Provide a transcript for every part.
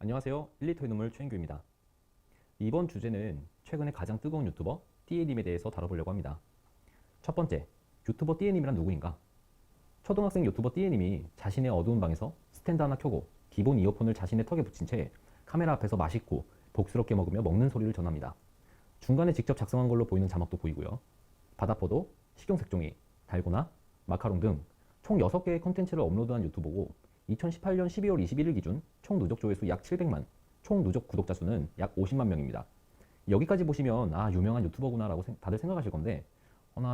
안녕하세요. 1리터의 눈물 최인규입니다. 이번 주제는 최근에 가장 뜨거운 유튜버 띠에님에 대해서 다뤄보려고 합니다. 첫 번째, 유튜버 띠에님이란 누구인가? 초등학생 유튜버 띠에님이 자신의 어두운 방에서 스탠드 하나 켜고 기본 이어폰을 자신의 턱에 붙인 채 카메라 앞에서 맛있고 복스럽게 먹으며 먹는 소리를 전합니다. 중간에 직접 작성한 걸로 보이는 자막도 보이고요. 바다포도, 식용색종이, 달고나, 마카롱 등 총 6개의 컨텐츠를 업로드한 유튜버고 2018년 12월 21일 기준 총 누적 조회수 약 700만, 총 누적 구독자 수는 약 50만 명입니다. 여기까지 보시면 유명한 유튜버구나 라고 다들 생각하실 건데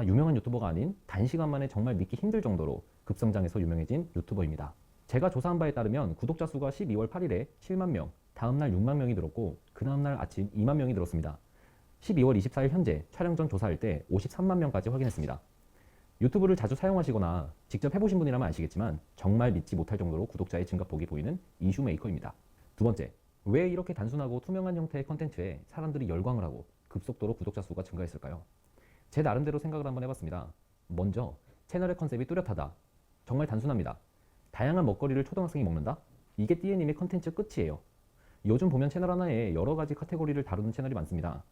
유명한 유튜버가 아닌 단시간 만에 정말 믿기 힘들 정도로 급성장해서 유명해진 유튜버입니다. 제가 조사한 바에 따르면 구독자 수가 12월 8일에 7만 명, 다음날 6만 명이 늘었고 그 다음날 아침 2만 명이 늘었습니다. 12월 24일 현재 촬영 전 조사할 때 53만 명까지 확인했습니다. 유튜브를 자주 사용하시거나 직접 해보신 분이라면 아시겠지만 정말 믿지 못할 정도로 구독자의 증가폭이 보이는 이슈 메이커입니다. 두 번째, 왜 이렇게 단순하고 투명한 형태의 컨텐츠에 사람들이 열광을 하고 급속도로 구독자 수가 증가했을까요? 제 나름대로 생각을 한번 해봤습니다. 먼저 채널의 컨셉이 뚜렷하다. 정말 단순합니다. 다양한 먹거리를 초등학생이 먹는다? 이게 띠에님의 컨텐츠 끝이에요. 요즘 보면 채널 하나에 여러 가지 카테고리를 다루는 채널이 많습니다.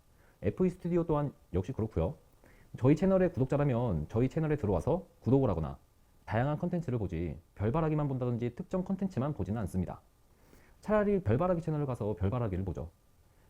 FE 스튜디오 또한 역시 그렇고요. 저희 채널의 구독자라면 저희 채널에 들어와서 구독을 하거나 다양한 컨텐츠를 보지 별바라기만 본다든지 특정 컨텐츠만 보지는 않습니다. 차라리 별바라기 채널을 가서 별바라기를 보죠.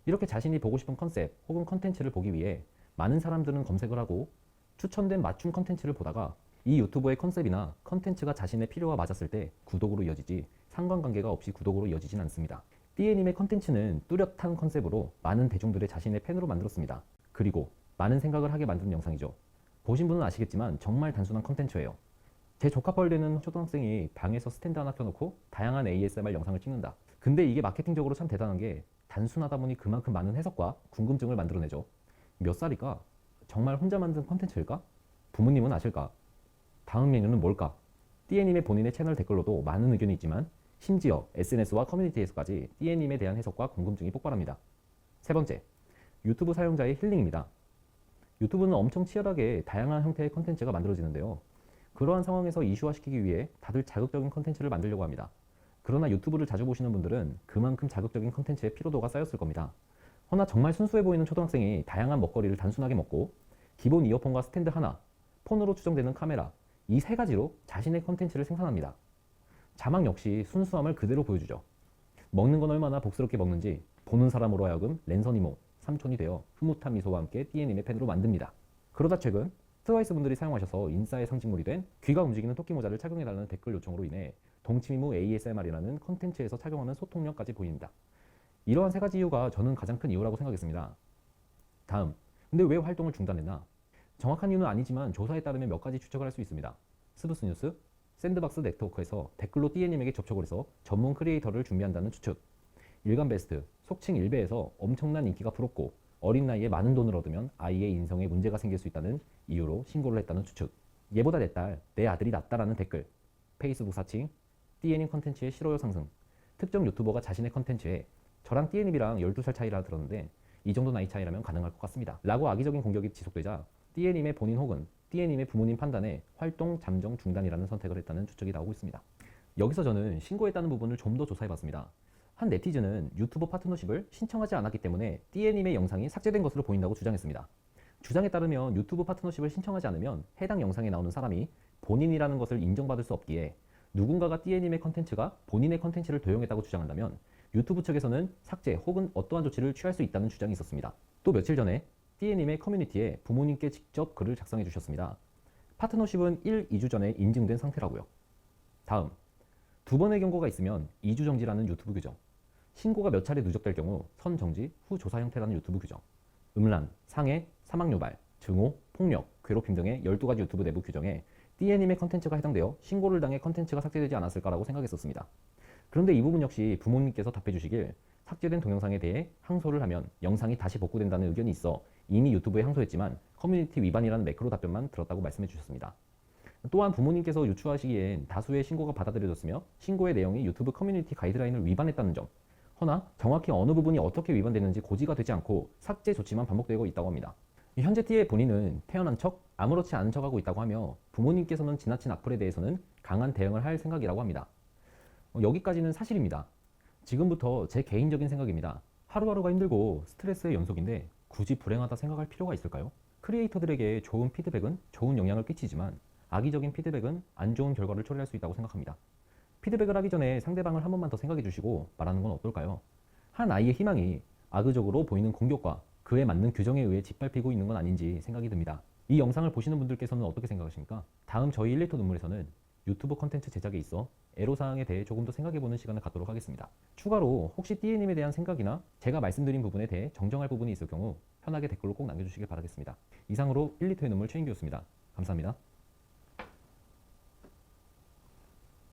이렇게 자신이 보고 싶은 컨셉 혹은 컨텐츠를 보기 위해 많은 사람들은 검색을 하고 추천된 맞춤 컨텐츠를 보다가 이 유튜버의 컨셉이나 컨텐츠가 자신의 필요와 맞았을 때 구독으로 이어지지 상관관계가 없이 구독으로 이어지진 않습니다. 띠에님의 컨텐츠는 뚜렷한 컨셉으로 많은 대중들의 자신의 팬으로 만들었습니다. 그리고 많은 생각을 하게 만드는 영상이죠. 보신 분은 아시겠지만 정말 단순한 컨텐츠예요. 제 조카뻘 되는 초등학생이 방에서 스탠드 하나 켜놓고 다양한 ASMR 영상을 찍는다. 근데 이게 마케팅적으로 참 대단한 게 단순하다 보니 그만큼 많은 해석과 궁금증을 만들어내죠. 몇 살일까? 정말 혼자 만든 컨텐츠일까? 부모님은 아실까? 다음 메뉴는 뭘까? 띠에님의 본인의 채널 댓글로도 많은 의견이 있지만 심지어 SNS와 커뮤니티에서까지 띠에님에 대한 해석과 궁금증이 폭발합니다. 세 번째, 유튜브 사용자의 힐링입니다. 유튜브는 엄청 치열하게 다양한 형태의 컨텐츠가 만들어지는데요. 그러한 상황에서 이슈화시키기 위해 다들 자극적인 컨텐츠를 만들려고 합니다. 그러나 유튜브를 자주 보시는 분들은 그만큼 자극적인 컨텐츠의 피로도가 쌓였을 겁니다. 허나 정말 순수해 보이는 초등학생이 다양한 먹거리를 단순하게 먹고 기본 이어폰과 스탠드 하나, 폰으로 추정되는 카메라, 이 세 가지로 자신의 컨텐츠를 생산합니다. 자막 역시 순수함을 그대로 보여주죠. 먹는 건 얼마나 복스럽게 먹는지 보는 사람으로 하여금 랜선 이모, 삼촌이 되어 흐뭇한 미소와 함께 띠에님의 팬으로 만듭니다. 그러다 최근 트와이스 분들이 사용하셔서 인싸의 상징물이 된 귀가 움직이는 토끼 모자를 착용해달라는 댓글 요청으로 인해 동치미무 ASMR이라는 컨텐츠에서 착용하는 소통력까지 보입니다. 이러한 세 가지 이유가 저는 가장 큰 이유라고 생각했습니다. 다음, 근데 왜 활동을 중단했나? 정확한 이유는 아니지만 조사에 따르면 몇 가지 추측을 할 수 있습니다. 스브스 뉴스, 샌드박스 네트워크에서 댓글로 띠에님에게 접촉을 해서 전문 크리에이터를 준비한다는 추측, 일간베스트, 속칭 일베에서 엄청난 인기가 부럽고 어린 나이에 많은 돈을 얻으면 아이의 인성에 문제가 생길 수 있다는 이유로 신고를 했다는 추측, 얘보다 내 딸, 내 아들이 낫다라는 댓글, 페이스북 사칭, 띠에님 컨텐츠의 싫어요 상승, 특정 유튜버가 자신의 컨텐츠에 저랑 띠에님이랑 12살 차이라 들었는데 이 정도 나이 차이라면 가능할 것 같습니다 라고 악의적인 공격이 지속되자 띠에님의 본인 혹은 띠에님의 부모님 판단에 활동 잠정 중단이라는 선택을 했다는 추측이 나오고 있습니다. 여기서 저는 신고했다는 부분을 좀 더 조사해봤습니다. 한 네티즌은 유튜버 파트너십을 신청하지 않았기 때문에 띠에님의 영상이 삭제된 것으로 보인다고 주장했습니다. 주장에 따르면 유튜브 파트너십을 신청하지 않으면 해당 영상에 나오는 사람이 본인이라는 것을 인정받을 수 없기에 누군가가 띠에님의 컨텐츠가 본인의 컨텐츠를 도용했다고 주장한다면 유튜브 측에서는 삭제 혹은 어떠한 조치를 취할 수 있다는 주장이 있었습니다. 또 며칠 전에 띠에님의 커뮤니티에 부모님께 직접 글을 작성해 주셨습니다. 파트너십은 1, 2주 전에 인증된 상태라고요. 다음, 두 번의 경고가 있으면 2주 정지라는 유튜브 규정, 신고가 몇 차례 누적될 경우 선 정지 후 조사 형태라는 유튜브 규정, 음란, 상해, 사망 유발, 증오, 폭력, 괴롭힘 등의 12가지 유튜브 내부 규정에 띠에님의 컨텐츠가 해당되어 신고를 당해 컨텐츠가 삭제되지 않았을까라고 생각했었습니다. 그런데 이 부분 역시 부모님께서 답해 주시길 삭제된 동영상에 대해 항소를 하면 영상이 다시 복구된다는 의견이 있어 이미 유튜브에 항소했지만 커뮤니티 위반이라는 매크로 답변만 들었다고 말씀해 주셨습니다. 또한 부모님께서 유추하시기엔 다수의 신고가 받아들여졌으며 신고의 내용이 유튜브 커뮤니티 가이드라인을 위반했다는 점, 허나 정확히 어느 부분이 어떻게 위반됐는지 고지가 되지 않고 삭제 조치만 반복되고 있다고 합니다. 현재 T의 본인은 태어난 척, 아무렇지 않은 척하고 있다고 하며 부모님께서는 지나친 악플에 대해서는 강한 대응을 할 생각이라고 합니다. 여기까지는 사실입니다. 지금부터 제 개인적인 생각입니다. 하루하루가 힘들고 스트레스의 연속인데 굳이 불행하다 생각할 필요가 있을까요? 크리에이터들에게 좋은 피드백은 좋은 영향을 끼치지만 악의적인 피드백은 안 좋은 결과를 초래할 수 있다고 생각합니다. 피드백을 하기 전에 상대방을 한 번만 더 생각해 주시고 말하는 건 어떨까요? 한 아이의 희망이 악의적으로 보이는 공격과 그에 맞는 규정에 의해 짓밟히고 있는 건 아닌지 생각이 듭니다. 이 영상을 보시는 분들께서는 어떻게 생각하십니까? 다음 저희 1리터 눈물에서는 유튜브 컨텐츠 제작에 있어 애로사항에 대해 조금 더 생각해보는 시간을 갖도록 하겠습니다. 추가로 혹시 띠에님에 대한 생각이나 제가 말씀드린 부분에 대해 정정할 부분이 있을 경우 편하게 댓글로 꼭 남겨주시길 바라겠습니다. 이상으로 1리터의 눈물 최인규였습니다. 감사합니다.